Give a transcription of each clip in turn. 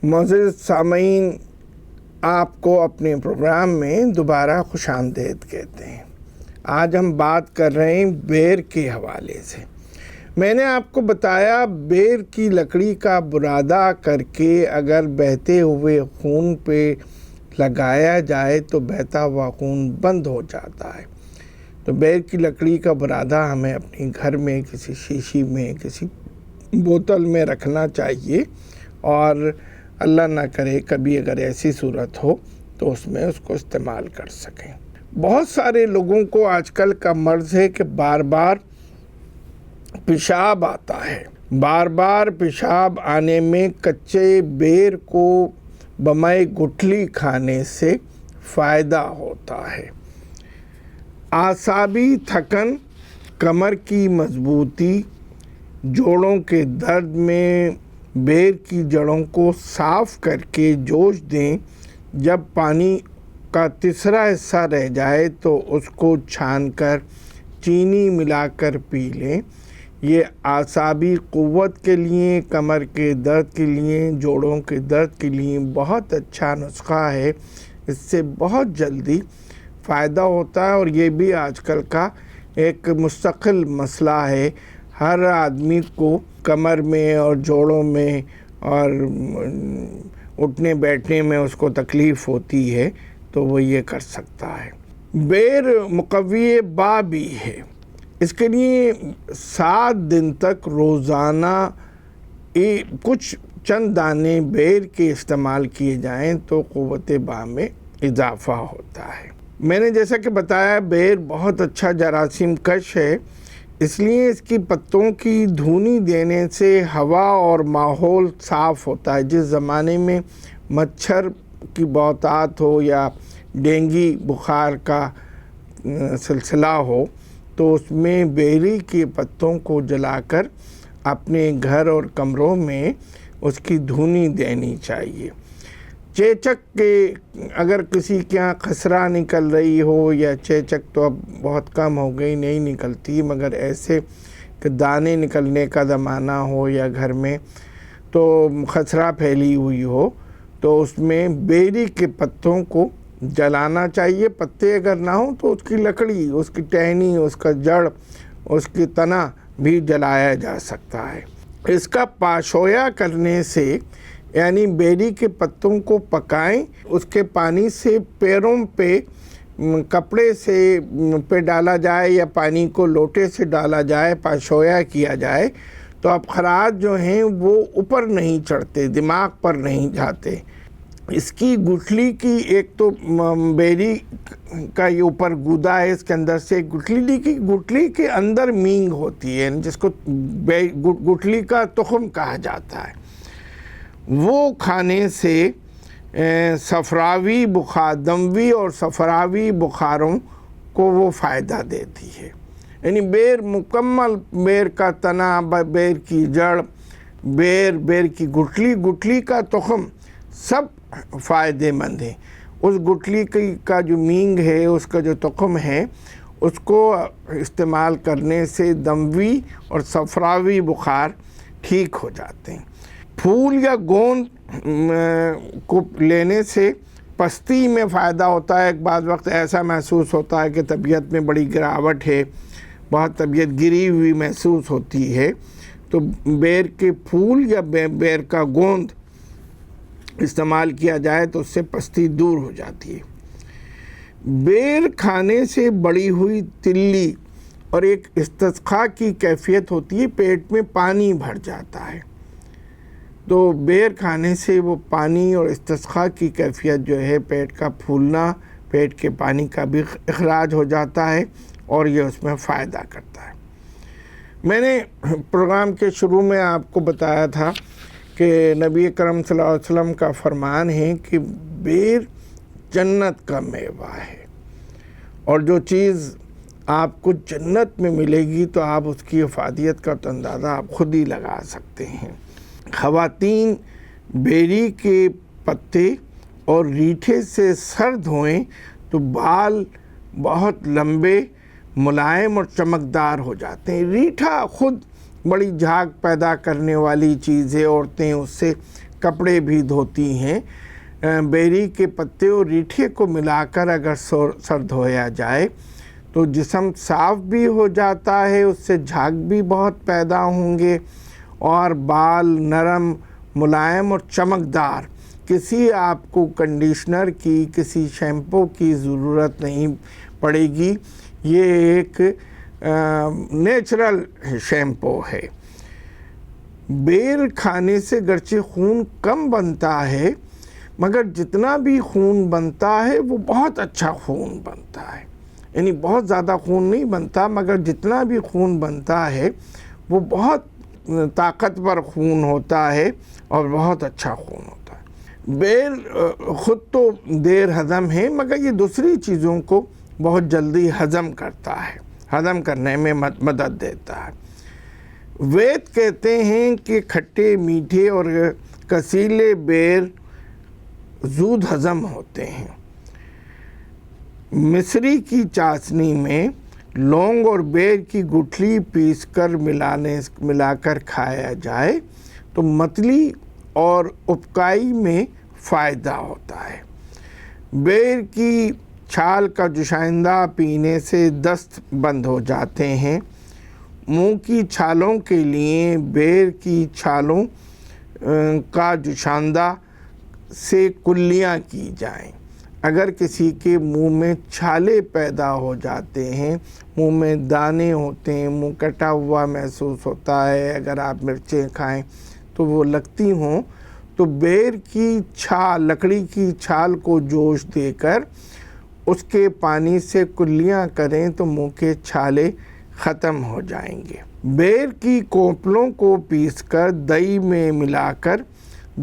معزز سامعین، آپ کو اپنے پروگرام میں دوبارہ خوش آمدید کہتے ہیں۔ آج ہم بات کر رہے ہیں بیر کے حوالے سے۔ میں نے آپ کو بتایا بیر کی لکڑی کا برادہ کر کے اگر بہتے ہوئے خون پہ لگایا جائے تو بہتا ہوا خون بند ہو جاتا ہے۔ تو بیر کی لکڑی کا برادہ ہمیں اپنے گھر میں کسی شیشی میں کسی بوتل میں رکھنا چاہیے، اور اللہ نہ کرے کبھی اگر ایسی صورت ہو تو اس میں اس کو استعمال کر سکیں۔ بہت سارے لوگوں کو آج کل کا مرض ہے کہ بار بار پیشاب آتا ہے۔ بار بار پیشاب آنے میں کچے بیر کو بمائے گٹھلی کھانے سے فائدہ ہوتا ہے۔ اعصابی تھکن، کمر کی مضبوطی، جوڑوں کے درد میں بیر کی جڑوں کو صاف کر کے جوش دیں۔ جب پانی کا تیسرا حصہ رہ جائے تو اس کو چھان کر چینی ملا کر پی لیں۔ یہ اعصابی قوت کے لیے، کمر کے درد کے لیے، جوڑوں کے درد کے لیے بہت اچھا نسخہ ہے۔ اس سے بہت جلدی فائدہ ہوتا ہے، اور یہ بھی آج کل کا ایک مستقل مسئلہ ہے۔ ہر آدمی کو کمر میں اور جوڑوں میں اور اٹھنے بیٹھنے میں اس کو تکلیف ہوتی ہے، تو وہ یہ کر سکتا ہے۔ بیر مقوی با بھی ہے۔ اس کے لیے 7 دن تک روزانہ کچھ چند دانے بیر کے استعمال کیے جائیں تو قوت با میں اضافہ ہوتا ہے۔ میں نے جیسا کہ بتایا بیر بہت اچھا جراثیم کش ہے، اس لیے اس کی پتوں کی دھونی دینے سے ہوا اور ماحول صاف ہوتا ہے۔ جس زمانے میں مچھر کی بہتات ہو یا ڈینگی بخار کا سلسلہ ہو تو اس میں بیری کے پتوں کو جلا کر اپنے گھر اور کمروں میں اس کی دھونی دینی چاہیے۔ چیچک کے اگر کسی کے یہاں خسرہ نکل رہی ہو، یا چیچک تو اب بہت کم ہو گئی، نہیں نکلتی، مگر ایسے کہ دانے نکلنے کا زمانہ ہو یا گھر میں تو خسرہ پھیلی ہوئی ہو، تو اس میں بیری کے پتوں کو جلانا چاہیے۔ پتے اگر نہ ہوں تو اس کی لکڑی، اس کی ٹہنی، اس کا جڑ، اس کی تنا بھی جلایا جا سکتا ہے۔ اس کا پاشویا کرنے سے، یعنی بیری کے پتوں کو پکائیں، اس کے پانی سے پیروں پہ کپڑے سے پہ ڈالا جائے یا پانی کو لوٹے سے ڈالا جائے، پاشویا کیا جائے، تو اب خراج جو ہیں وہ اوپر نہیں چڑھتے، دماغ پر نہیں جاتے۔ اس کی گٹھلی کی ایک تو بیری کا یہ اوپر گودا ہے، اس کے اندر سے گٹھلی کے اندر مینگ ہوتی ہے، جس کو گٹھلی کا تخم کہا جاتا ہے۔ وہ کھانے سے صفراوی بخار، دموی اور صفراوی بخاروں کو وہ فائدہ دیتی ہے۔ یعنی بیر مکمل، بیر کا تنا، بیر کی جڑ، بیر کی گٹھلی کا تخم سب فائدے مند ہیں۔ اس گٹھلی کا جو مینگ ہے، اس کا جو تخم ہے، اس کو استعمال کرنے سے دموی اور صفراوی بخار ٹھیک ہو جاتے ہیں۔ پھول یا گوند کو لینے سے پستی میں فائدہ ہوتا ہے۔ ایک بعض وقت ایسا محسوس ہوتا ہے کہ طبیعت میں بڑی گراوٹ ہے، بہت طبیعت گری ہوئی محسوس ہوتی ہے، تو بیر کے پھول یا بیر کا گوند استعمال کیا جائے تو اس سے پستی دور ہو جاتی ہے۔ بیر کھانے سے بڑی ہوئی تلی اور ایک استسقاء کی کیفیت ہوتی ہے، پیٹ میں پانی بھر جاتا ہے، تو بیر کھانے سے وہ پانی اور استسقاء کی کیفیت جو ہے، پیٹ کا پھولنا، پیٹ کے پانی کا بھی اخراج ہو جاتا ہے، اور یہ اس میں فائدہ کرتا ہے۔ میں نے پروگرام کے شروع میں آپ کو بتایا تھا کہ نبی کرم صلی اللہ علیہ وسلم کا فرمان ہے کہ بیر جنت کا میوہ ہے، اور جو چیز آپ کو جنت میں ملے گی تو آپ اس کی افادیت کا تو اندازہ آپ خود ہی لگا سکتے ہیں۔ خواتین بیری کے پتے اور ریٹھے سے سر دھوئیں تو بال بہت لمبے، ملائم اور چمکدار ہو جاتے ہیں۔ ریٹھا خود بڑی جھاگ پیدا کرنے والی چیز ہے، عورتیں اس سے کپڑے بھی دھوتی ہیں۔ بیری کے پتے اور ریٹھے کو ملا کر اگر سر دھویا جائے تو جسم صاف بھی ہو جاتا ہے، اس سے جھاگ بھی بہت پیدا ہوں گے اور بال نرم، ملائم اور چمکدار۔ کسی آپ کو کنڈیشنر کی، کسی شیمپو کی ضرورت نہیں پڑے گی، یہ ایک نیچرل شیمپو ہے۔ بیر کھانے سے گرچہ خون کم بنتا ہے مگر جتنا بھی خون بنتا ہے وہ بہت اچھا خون بنتا ہے، یعنی بہت زیادہ خون نہیں بنتا مگر جتنا بھی خون بنتا ہے وہ بہت طاقتور خون ہوتا ہے اور بہت اچھا خون ہوتا ہے۔ بیر خود تو دیر ہضم ہے مگر یہ دوسری چیزوں کو بہت جلدی ہضم کرتا ہے، ہضم کرنے میں مدد دیتا ہے۔ وید کہتے ہیں کہ کھٹے میٹھے اور کسیلے بیر زود ہضم ہوتے ہیں۔ مصری کی چاشنی میں لونگ اور بیر کی گٹھلی پیس کر ملا کر کھایا جائے تو متلی اور ابکائی میں فائدہ ہوتا ہے۔ بیر کی چھال کا جوشائندہ پینے سے دست بند ہو جاتے ہیں۔ منہ کی چھالوں کے لیے بیر کی چھالوں کا جوشاندہ سے کلیاں کی جائیں۔ اگر کسی کے منہ میں چھالے پیدا ہو جاتے ہیں، منہ میں دانے ہوتے ہیں، منہ کٹا ہوا محسوس ہوتا ہے، اگر آپ مرچیں کھائیں تو وہ لگتی ہوں تو بیر کی چھال، لکڑی کی چھال کو جوش دے کر اس کے پانی سے کلیاں کریں تو منہ کے چھالے ختم ہو جائیں گے۔ بیر کی کونپلوں کو پیس کر دہی میں ملا کر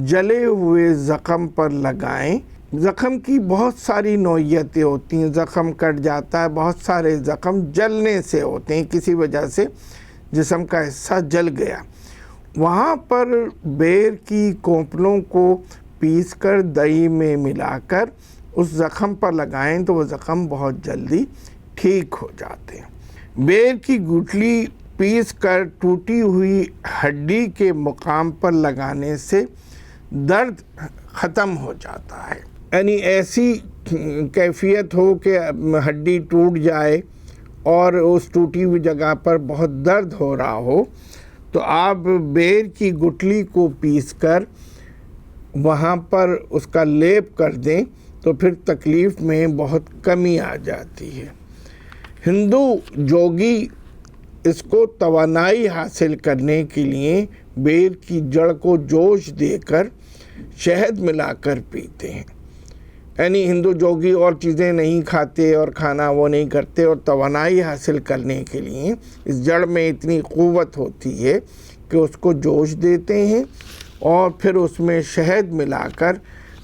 جلے ہوئے زخم پر لگائیں۔ زخم کی بہت ساری نوعیتیں ہوتی ہیں، زخم کٹ جاتا ہے، بہت سارے زخم جلنے سے ہوتے ہیں، کسی وجہ سے جسم کا حصہ جل گیا، وہاں پر بیر کی کونپلوں کو پیس کر دہی میں ملا کر اس زخم پر لگائیں تو وہ زخم بہت جلدی ٹھیک ہو جاتے ہیں۔ بیر کی گٹھلی پیس کر ٹوٹی ہوئی ہڈی کے مقام پر لگانے سے درد ختم ہو جاتا ہے۔ یعنی ایسی کیفیت ہو کہ ہڈی ٹوٹ جائے اور اس ٹوٹی ہوئی جگہ پر بہت درد ہو رہا ہو تو آپ بیر کی گٹھلی کو پیس کر وہاں پر اس کا لیپ کر دیں تو پھر تکلیف میں بہت کمی آ جاتی ہے۔ ہندو جوگی اس کو توانائی حاصل کرنے کے لیے بیر کی جڑ کو جوش دے کر شہد ملا کر پیتے ہیں۔ یعنی ہندو جوگی اور چیزیں نہیں کھاتے اور کھانا وہ نہیں کرتے، اور توانائی حاصل کرنے کے لیے اس جڑ میں اتنی قوت ہوتی ہے کہ اس کو جوش دیتے ہیں اور پھر اس میں شہد ملا کر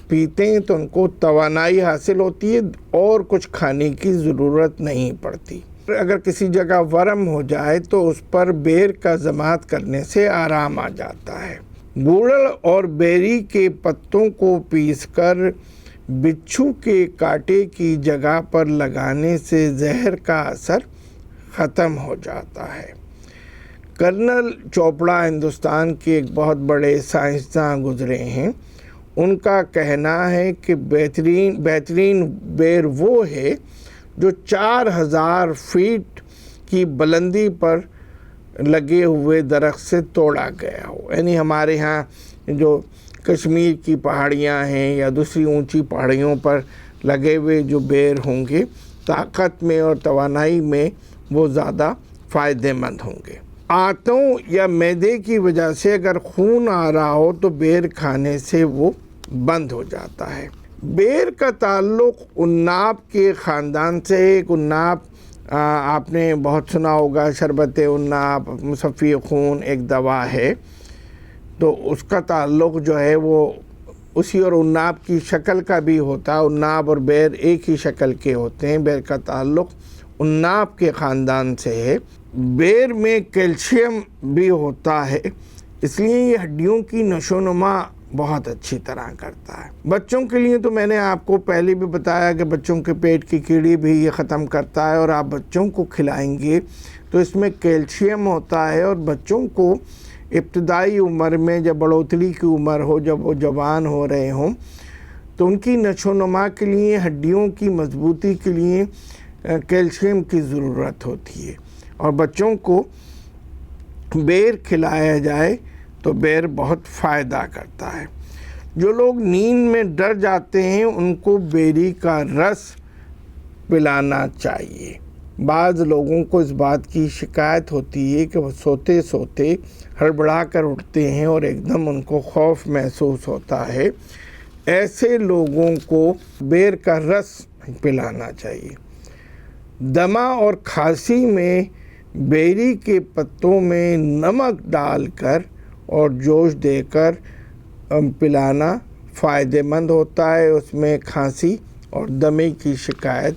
پیتے ہیں تو ان کو توانائی حاصل ہوتی ہے اور کچھ کھانے کی ضرورت نہیں پڑتی۔ اگر کسی جگہ ورم ہو جائے تو اس پر بیر کا ضماد کرنے سے آرام آ جاتا ہے۔ گوڑل اور بیری کے پتوں کو پیس کر بچھو کے کانٹے کی جگہ پر لگانے سے زہر کا اثر ختم ہو جاتا ہے۔ کرنل چوپڑا ہندوستان کے ایک بہت بڑے سائنسداں گزرے ہیں۔ ان کا کہنا ہے کہ بہترین بیر وہ ہے جو 4000 فیٹ کی بلندی پر لگے ہوئے درخت سے توڑا گیا ہو۔ یعنی ہمارے ہاں جو کشمیر کی پہاڑیاں ہیں یا دوسری اونچی پہاڑیوں پر لگے ہوئے جو بیر ہوں گے، طاقت میں اور توانائی میں وہ زیادہ فائدہ مند ہوں گے۔ آنتوں یا معدے کی وجہ سے اگر خون آ رہا ہو تو بیر کھانے سے وہ بند ہو جاتا ہے۔ بیر کا تعلق عناب کے خاندان سے ہے۔ ایک عناب آپ نے بہت سنا ہوگا، شربت عناب، مصفی خون ایک دوا ہے، تو اس کا تعلق جو ہے وہ اسی، اور عناب کی شکل کا بھی ہوتا ہے۔ عناب اور بیر ایک ہی شکل کے ہوتے ہیں۔ بیر کا تعلق عناب کے خاندان سے ہے۔ بیر میں کیلشیم بھی ہوتا ہے، اس لیے یہ ہڈیوں کی نشو و نما بہت اچھی طرح کرتا ہے۔ بچوں کے لیے تو میں نے آپ کو پہلے بھی بتایا کہ بچوں کے پیٹ کی کیڑی بھی یہ ختم کرتا ہے، اور آپ بچوں کو کھلائیں گے تو اس میں کیلشیم ہوتا ہے اور بچوں کو ابتدائی عمر میں جب بڑھوتری کی عمر ہو، جب وہ جوان ہو رہے ہوں، تو ان کی نشو و نما کے لیے، ہڈیوں کی مضبوطی کے لیے کیلشیم کی ضرورت ہوتی ہے، اور بچوں کو بیر کھلایا جائے تو بیر بہت فائدہ کرتا ہے۔ جو لوگ نیند میں ڈر جاتے ہیں ان کو بیری کا رس پلانا چاہیے۔ بعض لوگوں کو اس بات کی شکایت ہوتی ہے کہ وہ سوتے سوتے ہڑبڑا کر اٹھتے ہیں اور ایک دم ان کو خوف محسوس ہوتا ہے۔ ایسے لوگوں کو بیر کا رس پلانا چاہیے۔ دمہ اور کھانسی میں بیری کے پتوں میں نمک ڈال کر اور جوش دے کر پلانا فائدہ مند ہوتا ہے، اس میں کھانسی اور دمے کی شکایت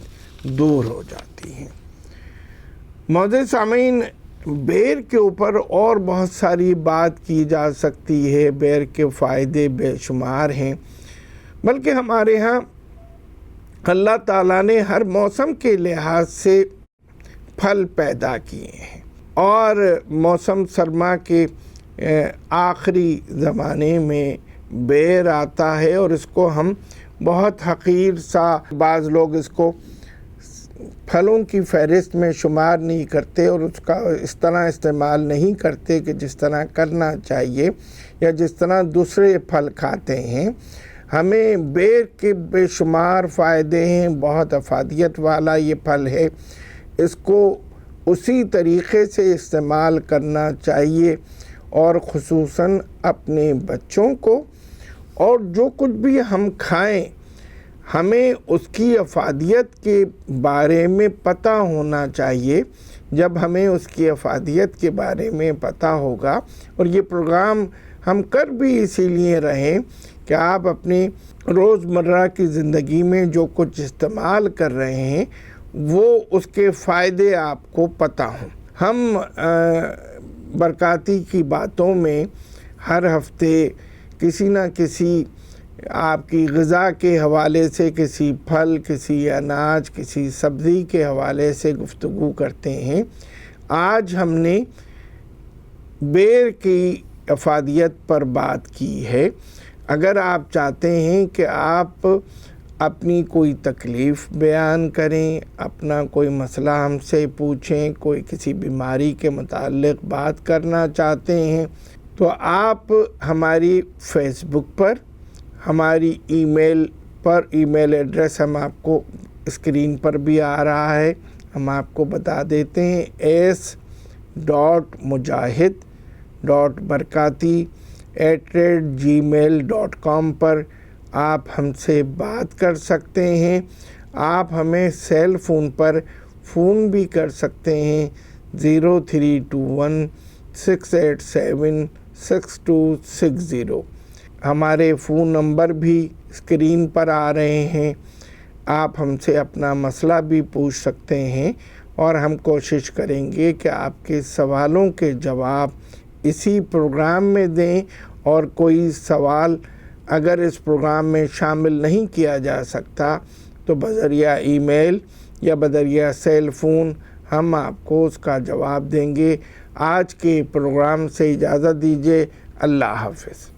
دور ہو جاتی ہے۔ معزز سامعین، بیر کے اوپر اور بہت ساری بات کی جا سکتی ہے، بیر کے فائدے بے شمار ہیں، بلکہ ہمارے ہاں اللہ تعالیٰ نے ہر موسم کے لحاظ سے پھل پیدا کیے ہیں، اور موسم سرما کے آخری زمانے میں بیر آتا ہے، اور اس کو ہم بہت حقیر سا، بعض لوگ اس کو پھلوں کی فہرست میں شمار نہیں کرتے اور اس کا اس طرح استعمال نہیں کرتے کہ جس طرح کرنا چاہیے یا جس طرح دوسرے پھل کھاتے ہیں۔ ہمیں بیر کے بے شمار فائدے ہیں، بہت افادیت والا یہ پھل ہے، اس کو اسی طریقے سے استعمال کرنا چاہیے، اور خصوصاً اپنے بچوں کو، اور جو کچھ بھی ہم کھائیں ہمیں اس کی افادیت کے بارے میں پتہ ہونا چاہیے۔ جب ہمیں اس کی افادیت کے بارے میں پتہ ہوگا، اور یہ پروگرام ہم کر بھی اسی لیے رہیں کہ آپ اپنی روزمرہ کی زندگی میں جو کچھ استعمال کر رہے ہیں وہ اس کے فائدے آپ کو پتہ ہوں۔ ہم برکاتی کی باتوں میں ہر ہفتے کسی نہ کسی آپ کی غذا کے حوالے سے، کسی پھل، کسی اناج، کسی سبزی کے حوالے سے گفتگو کرتے ہیں۔ آج ہم نے بیر کی افادیت پر بات کی ہے۔ اگر آپ چاہتے ہیں کہ آپ اپنی کوئی تکلیف بیان کریں، اپنا کوئی مسئلہ ہم سے پوچھیں، کوئی کسی بیماری کے متعلق بات کرنا چاہتے ہیں، تو آپ ہماری فیس بک پر، ہماری ای میل پر، ای میل ایڈریس ہم آپ کو اسکرین پر بھی آ رہا ہے، ہم آپ کو بتا دیتے ہیں، s.mujahid.barkati@gmail.com پر آپ ہم سے بات کر سکتے ہیں۔ آپ ہمیں سیل فون پر فون بھی کر سکتے ہیں، 0321-687-6260۔ ہمارے فون نمبر بھی اسکرین پر آ رہے ہیں، آپ ہم سے اپنا مسئلہ بھی پوچھ سکتے ہیں، اور ہم کوشش کریں گے کہ آپ کے سوالوں کے جواب اسی پروگرام میں دیں، اور کوئی سوال اگر اس پروگرام میں شامل نہیں کیا جا سکتا تو بذریعہ ای میل یا بذریعہ سیل فون ہم آپ کو اس کا جواب دیں گے۔ آج کے پروگرام سے اجازت دیجیے، اللہ حافظ۔